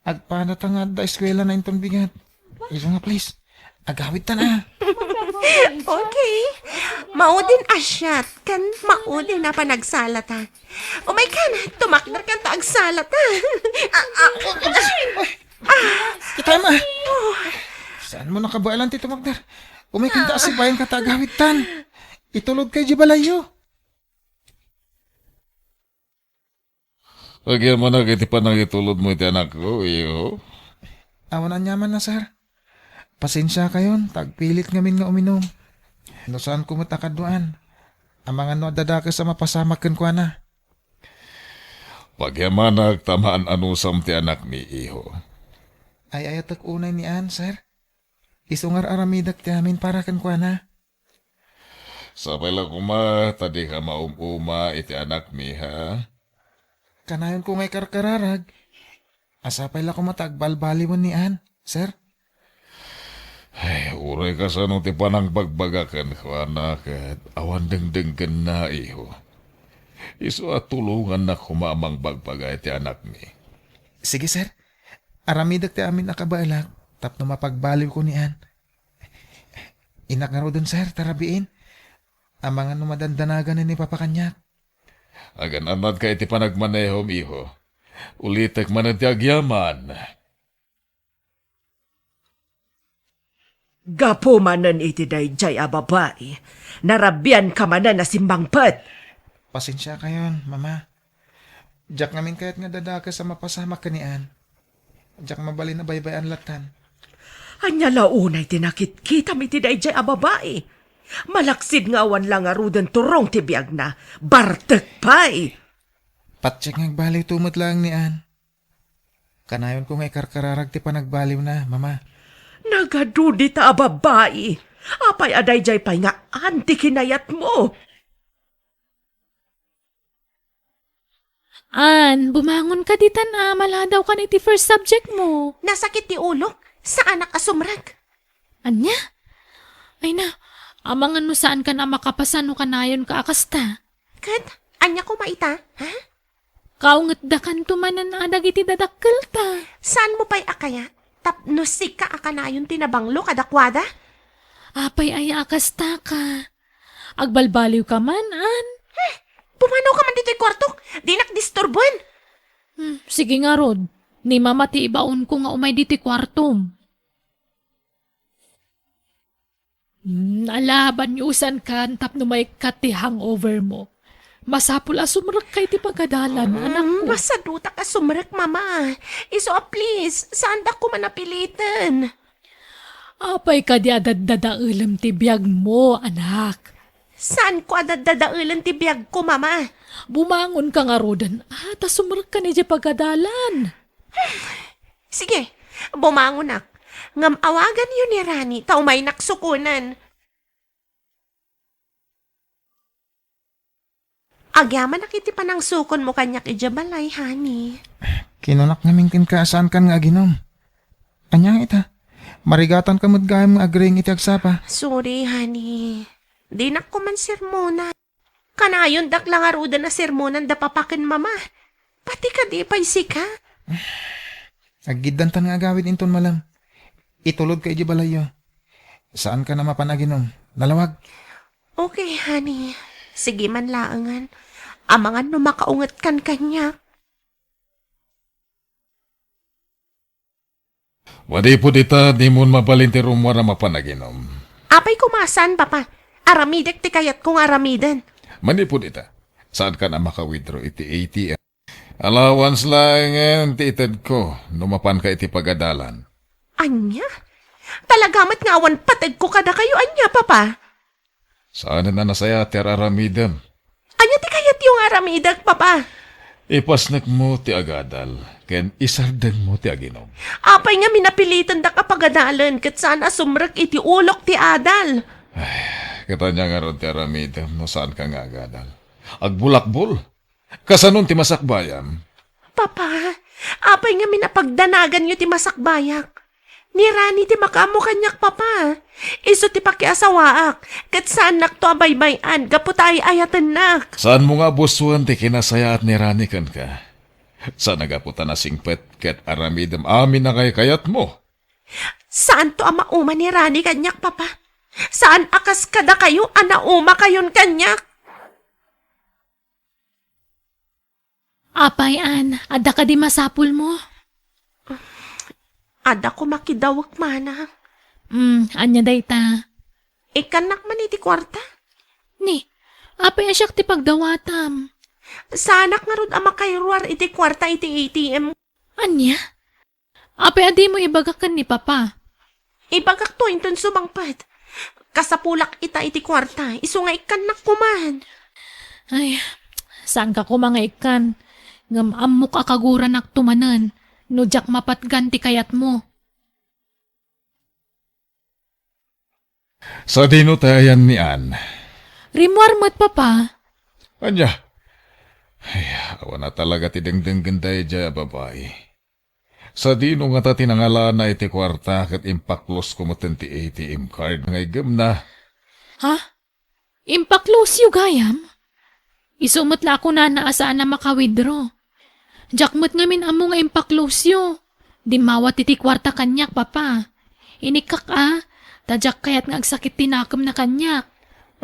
Agpana ta nga da eskwela na inton bigat. Isa nga please. Agawid tan ah. Okay. Maudin asyat. Kan maudin na panagsalata. Oh my God, tumakder kan ta agsalata. Kita ma. Saan mo nakabualan ti tumakder? Umikinta si bayan ka tagawid tan. Itulog kay Jibalayo. Agyan mo na kiti pa nagitulod mo iti anak ko, iyo. Awanan nyaman na sir. Pasensya kayon, tagpilit ngamin nga uminom. No saan ko matakaduan? Ang mga no dadaka sa mapasamakan ko na. Pagyaman nagtamaan anusam ti anak ni iho. Ay ayatak unay ni Ann, sir. Isungar aramidak ti amin para kan ko na. Sabay lang kuma, tadi ka maumuma iti anak mi ha. Kanayon ko ngay karkararag. Asapay la ko matagbalbaliwan ni Ann, sir. Ay, uray ka sa nung ti panang bagbagakan ko anak at awan dengdeng na iho. Iso at tulungan na kumamang bagbagay ti anak mi. Sige, sir. Aramidak ti amin nakabailak. Tapno mapagbaliw ko ni Ann. Inak nga ro dun, sir, tarabiin. Ang mga numadandanagan ni papakanyak. Agan anad ka iti panagmanehom iho. Ulitek man ti agyaman. Gapo manan iti dayjay a babae. Narabyan ka manan na simbangpet. Pasensya kayon, mama. Diyak ngamin kayat nga dadaka sa mapasamak ka ni Ann. Diyak mabali na baybayan latan. Anya launay tinakit kita mi ti dayjay a babae. Malaksid nga awan lang arudan turong ti biag na. Bartek pa'y. Patsyak nagbaliw tumot lang ni Ann. Kanayon ko ngay karkararag ti panagbaliw na, mama. Nagadudi ta a babae. Apay aday jay pa'y nga anti kinayat mo. An, bumangon ka ditan maladaw ka na iti first subject mo. Nasakit ti ulo. Sa anak asumrag. Anya? Ay na, amangan no saan ka na makapasan no kanayon ka akasta. Kad, anya ko maita, ha? Kaungat da kanto manan adag iti dadakkel ta. Saan mo pa'y akaya? Tapno sika akanayon tinabanglo kadakwada? Apay ay akasta ka. Agbalbaliw ka man, An. Pumanaw ka man dito'y kwarto. Di nakdisturbuan. Sige nga, Rod. Ni mama ti ibaon ko nga umay diti kwartom. Alaban yusan kan tapno may kati hangover mo. Masapul asumrak kay ti pagadalan, anak ko. Masaduta ka sumrek, mama. Iso, please, saan da ko manapilitan? Apay ka di adadadaulam ti biyag mo, anak. Saan ko adadadaulan ti biyag ko, mama? Bumangon ka nga rodan, asumrak ka ni di pagadalan. Sige, bumangon ak. Ngam awagan yun ni Rani, tao may naksukunan. Agyaman nakiti pa ng sukon mo kanyak ijabalay, honey. Kinunak namin kin saan kan nga ginom. Anyang ita, marigatan ka mo't gayam nga agring iti agsapa. Sorry, honey. Di na ko man sermona. Kanayon dak lang aruda na sermonan da papakin mama. Pati ka di pa isika. Aggidantan nga agawid inton malam. Itulod ka iji balayo. Saan ka na mapanaginom? Nalawag. Okay, honey. Sige man laangan. Amangan no makaungat kan kanya. Wadi po dita, di mo mabalinti rumwa na mapanaginom. Apay kumasan, papa. Aramidek ti kayat kong aramidan. Mani po dita, saan ka na maka-withdraw iti ATM? Allowance lang ngayon ti itad ko, numapan ka iti pagadalan. Anya? Talagamat nga awan patag ko kada kayo, anya, papa? Saan na nasaya ti aramidam? Anya ti kayat yung aramidag, papa? Ipasnak mo ti agadal, ken isardag mo ti aginom. Apay nga minapilitan da kapagadalan kat saan asumrak iti ulok ti adal. Katanya nga ron ti aramidam, no saan ka nga agadal. Agbulakbol, kasanon ti masakbayam. Papa, apay nga minapagdanagan nyo ti masakbayak. Ni Rani ti makamo kanyak, papa. Iso ti pakiasawaak. Kat saan nakto abaybayan, gaputay ayatan nak. Saan mo nga busuan ti kinasaya at nirani kan ka? Saan nagaputan na singpet ket aramidam amin na kay kayat mo? Saan to ama uma ni Rani kanyak, papa? Saan akas kada kayo, anauma kayon kanyak? Apay, An, ada ka di masapul mo? Ada ko makidawak mana. Anya dayta. Ikanak man iti kwarta. Ni, apay asyak ti pagdawatam. Sanak nga rod ama kayruar iti kwarta iti ATM. Anya? Apay adi mo ibagakan ni papa. Ibagak to inton sumangpad. Kasapulak ita iti kwarta. Iso nga ikanak kuman. Ay, saan ka ko mga ikan? Ngam amok akaguran ak tumanan. No jak mapatgan ti kayat mo. Sa dino tayan ni Ann. Rimwar mo't papa. Anya? Ay, awa na talaga ti dengdeng ganda dya babae. Sa dino nga ta tinangala na iti kwarta kat impaklos kumutin ti ATM card ngay gam na. Ha? Impaklos yu gayam? Isumot la ako na naasaan na makawithdraw. Jakmut ngamin amo nga impaklos yu. Di mawat iti kwarta kanyak, papa. Inikak tadyak kayat nga agsakit tinakam na kanyak.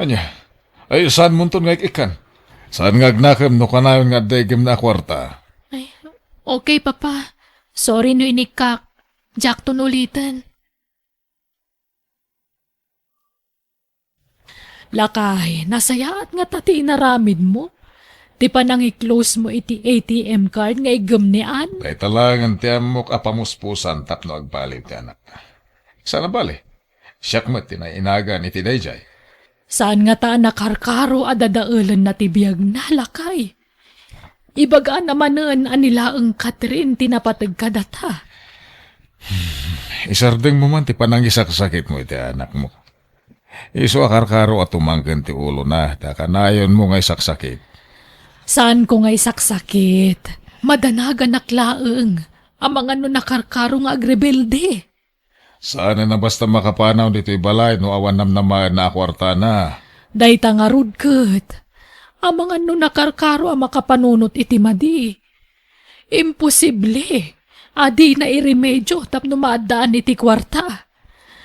Anya? Ay, saan mo ito nga ikan? Saan nga agnakam no kanayon nga daigim na kwarta? Ay, okay, papa. Sorry no inikak. Jak tunulitan. Lakay, nasayaat nga tati inaramid mo. Di pa nang i-close mo iti ATM card nga igam ni Ann. Ay talangan ti amok apamuspusan tapno agbalib ti anak. Sana bali? Siyak mo tinainagan iti dayjay. Saan nga ta nakarkaro adadaulan na tibiyag na lakay? Ibagaan naman anila ang Catherine tinapatag kadata. Isardeng mo man ti panangisakasakit mo iti anak mo. Iso akarkaro at tumanggan ti ulo na, takanayon mo nga isaksakit. Saan ko nga isaksakit? Madanagan naklaeng. Ang mga nakarkaro nga agrebelde. Saan na basta makapanaw dito'y balay no awan namnamaan na akwarta na. Dayta nga rudket. Ang mga nakarkaro ang makapanunot iti madi. Imposible. Adi na iremedyo tapno maadaan iti kwarta.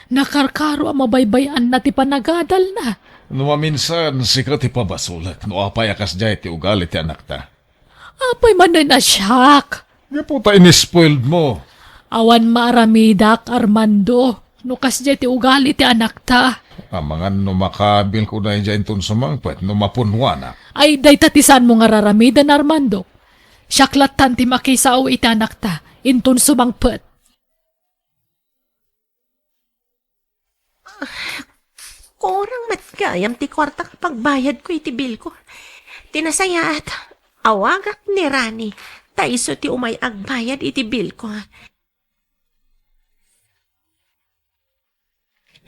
Nakarkaro ang mabaybayan na ti panagadal na. No maminsan, sikat ipabasulat. No apay akas jay ti ugali ti anak ta. Apay man na siyak. Di po ta inispoiled mo. Awan maramidak, Armando. No kasya ti ugali ti anak ta. Amangan no makabil ko na dyan itong sumangpet no mapunwa na. Ay, day tatisan mo nga raramidan, Armando. Syaklat tanti makisaw itanak ta, intun sumangpet. Kurang matgayam ti kwarta kapag bayad ko iti bil ko. Tinasaya at awagak ni Rani. Taiso ti umay agbayad iti bil ko.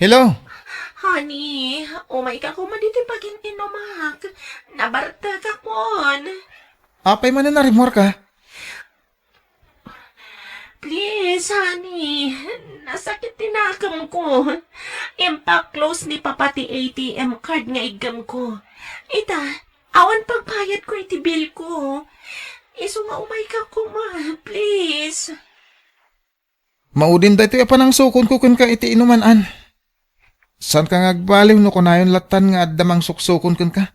Hello? Honey, umay ka kumaditi pagin inumak. Nabarta ka kon. Apay man na narimor ka? Please, honey. Nasakit tinakam ko. Impact close ni papa ti ATM card nga igam ko. Ita, awan pagbayad ko iti bill ko. Iso nga umay ka kuma. Please. Maudin dito pa nang sukon ko kun ka iti inumanan. San ka ngagbaliw no kunayon latan nga addamang suksukon kun ka?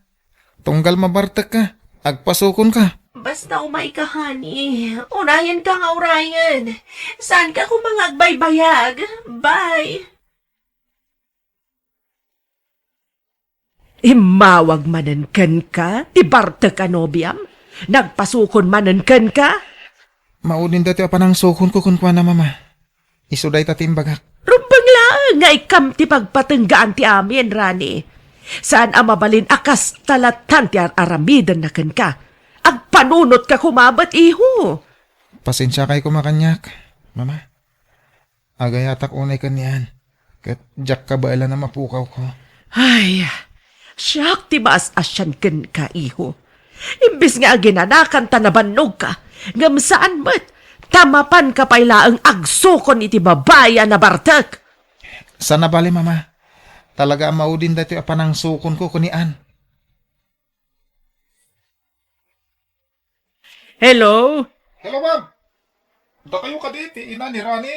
Tunggal mabartak ka. Agpasukon ka. Basta umay ka, honey. Unayan ka nga urayan. Saan ka kumangagbaybayag? Bye. Imawag manankan ka, ti Bartek Anobiam? Nagpasukon manankan ka? Maudin dito pa nang sukon ko kun kwa na mama. Isuday tatimbagak. Rumbang lang, nga ikam ti pagpatenggaan ti amin, Rani. Saan amabalin akas talatan ti aramidan na kan ka? Agpanunot ka kumabat, iho. Pasensya kay kumakanyak. Mama, agayatak unay kanyan. Kat jak ka ba na mapukaw ko? Ay, siyak ti baas asyan kan ka, iho. Imbis nga ginanakan tanabanog ka, ngam saan ba't tamapan ka pailaang agsukon iti babaya na Bartek. Sana bali mama. Talaga maudin dito panang sukon ko kunian. Hello? Hello ma'am. Da kayo ka di, ina ni Rani?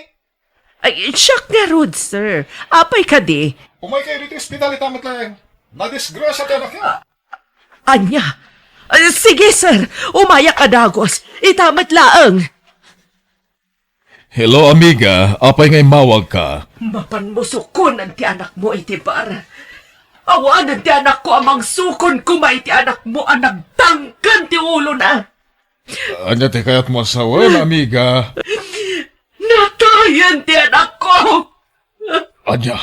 Ay, siyak nga Rod, sir. Apay ka di? Umay kayo dito ospital itamat lang. Na-disgrasya ka na kaya. Anya? Sige, sir. Umaya ka dagos. Itamat laang. Hello, amiga. Apay ngay mawag ka. Mapanmusukon ang ti anak mo, iti bar. Awan ang ti anak ko amang sukon kumay ti anak mo ang nagtangkan ti ulo na. Anya ti kayat mo asawan, amiga. Natayan ti anak ko. Anya,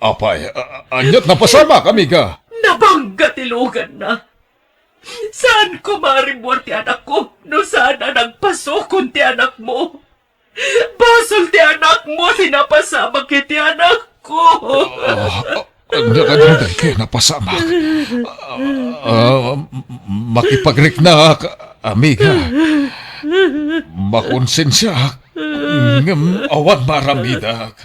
apay, anyat napasamak, amiga. Nabangga ti lugan na. Saan ko marimor ti anak ko? No sana nagpasukon ti anak mo? Basol ti anak mo, sinapasamak ti anak ko. Anya ka din dahil kayo napasamak. Makipagrik na, amiga. Makonsensya. Awan maramidag.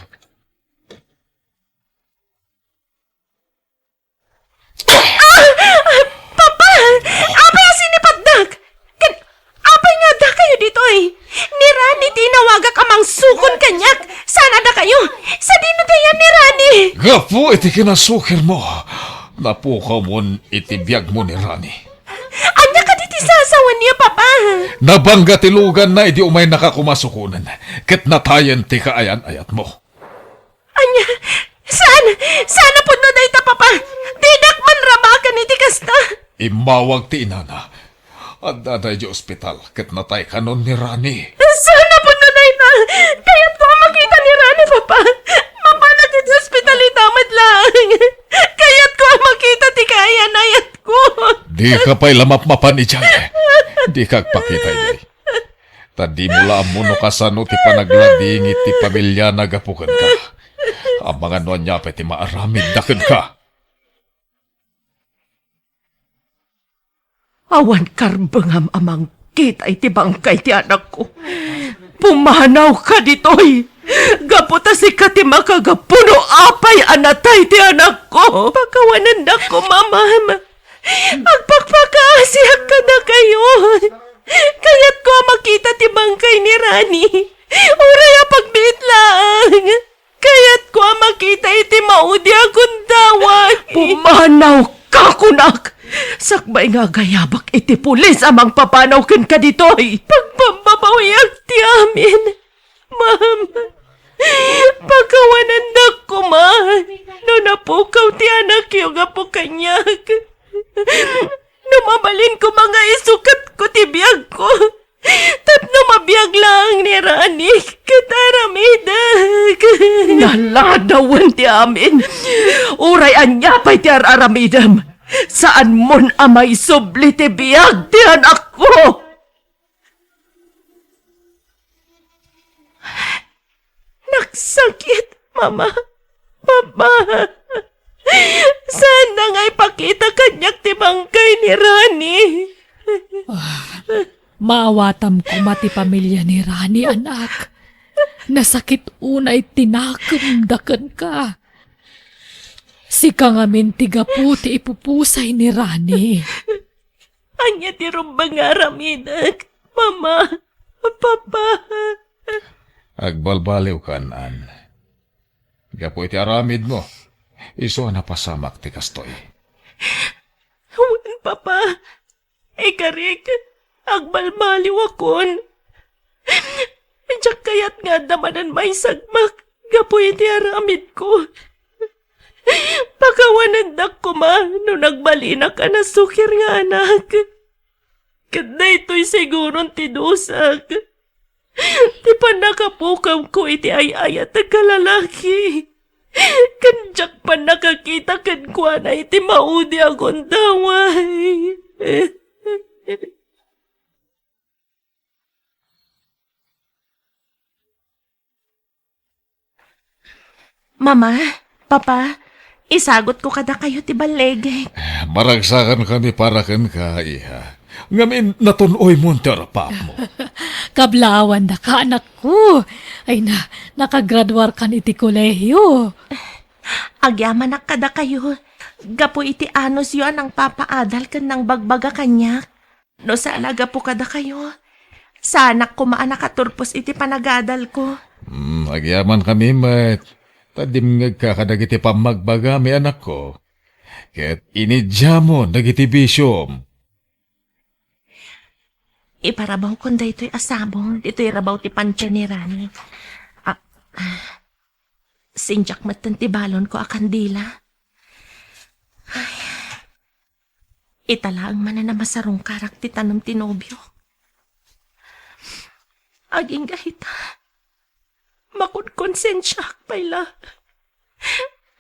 Apay sinipaddag! Apay nga da kayo dito eh! Ni Rani tinawagak amang sukon kanyak! Sana da kayo! Sa dino dayan ni Rani! Gapo iti kinasukir mo. Napukaw mo itibiyag mo ni Rani. Anya ka diti sasawan niya, Papa! Nabangga tilugan na idi umay nakakumasukunan. Ket natayan ti kaayan-ayat mo. Anya, sana po na day ta, Papa! Didak man ramakan iti kasta! Imawag ti inana. At daday di ospital, ket natay kanon ni Rani. Sana po na day ta! Kaya't ko makita ni Rani, Papa! Mapanag iti hospital itamad lang! Kaya't ko makita ti kaayan-ayat ko! Di ka pa'y lamap-mapan ijay. Di kagpakita ijay. Tadi mula amuno kasano ti panaglading iti pamilya nagapukan ka. Ang mga nuan niya pati maaramid dakid ka. Awan karbangam amang kita iti bangkay ti anak ko. Pumanaw ka ditoy. Gaputa si ka ti makagapuno apay anatay ti anak ko. Pakawanan na ko, mama. Agpagpakaasiyak ka na kayo. Kaya't ko makita ti bangkay ni Rani. Uray pagbiit lang. Kaya't ko makita iti maudi akong daway. Pumanaw ka, kunak. Sakbay nga gayabak iti pulis amang papanaw ken ka ditoy. Pagpambabawiyag ti amin. Ma'am, pagkawanan na ko, ma. No napukaw ti anak yung apo kanyak. Numabalin ko mga isukat ko ti biyag ko. Tapno mabiyag lang ni Rani kataramidag. Naladawan ti amin. Uray anya pa'y ti araramidam. Saan mon amay subli ti biyag ti anak ko? Nagsakit, Mama. Papa. Saan na nga'y pakita kanyak ti bangkay ni Rani? Maawatam ko mati pamilya ni Rani, anak. Nasakit unay tinakamdakan ka. Si kangamin tiga puti ipupusay ni Rani. Anya ti rumbang aramidag. Mama. Papa. Agbalbaliw ka, Nan. Gapo iti aramid mo. Iso na pasamak ti kastoy. Wan, Papa. Ikarik. Agbalbaliw akon. Diyak kayat nga damanan may sagmak. Gapoy iti aramid ko. Pakawanandak ko ma, no nagbalina ka na sukir nga anak. Kada ito'y sigurong tidusak. Di pa nakapukam ko iti ay-ayat ang kalalaki. Kanjak pa nakakita kan kwa na iti maudi akong daway. Mama, Papa, isagot ko kada kayo ti balegay. Maragsakan kami para kan ka, iha. Ngamin natunoy mo ang terapap mo. Kablawan na ka, anak ko. Ay nakagraduar ka iti kolehiyo. Agyaman na kada kayo. Gapo iti anos yun ang papaadal kan ng bagbaga kanyak. No sana gapo kada kayo. Sa anak ko maanakaturpos iti panagadal ko. Agyaman kami, mat. Tadim ngagkakadag iti pamagbaga, may anak ko. Ket inidya mo, nagiti bisyom. Iparabaw ko dito'y asabong. Dito'y rabaw ti pansya ni Rani. Sinjak matan ti balon ko akandila. Ay, italaang man na masarong karak ti tanong ti nobyo. Aging gahita. Makon-konsensyak pala.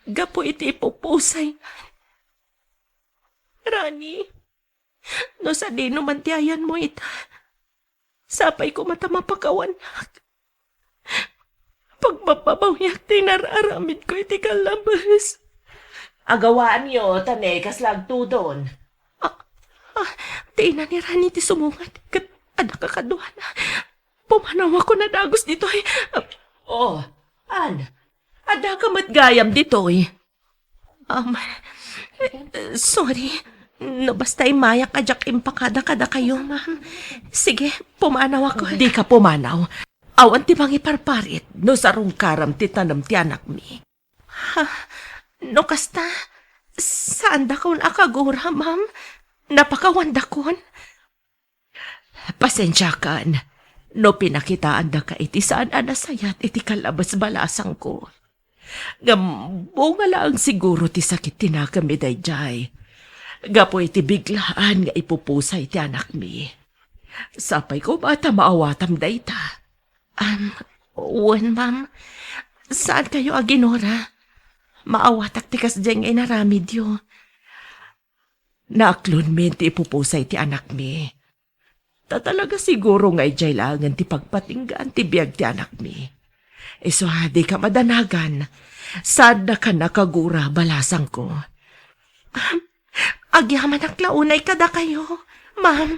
Gapo iti ipupusay. Rani, no sa di naman tiyayan mo ita. Sapay ko mata mapakawanak. Pag mapabawyak, tinararamid ko iti kalabas. Agawaan niyo, tane, kaslag tudon. Di na ni Rani ti sumungat. Kat anak kakaduha na. Pumanaw ako na dagos dito eh. Oh, ada ka matgayam ditoy. Sorry. No basta'y mayak ajak impakada kada kayo, ma'am. Sige, pumanaw ako. Di ka pumanaw. Awan ti pang iparparit, no sarong karam ti tanam ti anak mi. No kasta, saan da kon akagura, ma'am? Napakawanda kon. Pasensya kan, no pinakitaan da ka iti saan anasayat iti kalabas balasang ko. Bunga lang siguro ti sakit tinakami dayjay. Gapo iti biglaan nga ipupusay ti anak mi. Sapay ko bata maawatam dayta. Wan, ma'am. Saan kayo aginora? Maawatak ti kasdeng ay naramidyo. Naaklon men ti ipupusay ti anak mi. Talaga siguro nga ijaylangan ti pagpatinggaan ti biyag ti anak mi. So di ka madanagan. Saan na ka nakagura balasang ko? Agyaman ang klaunay kada kayo, ma'am.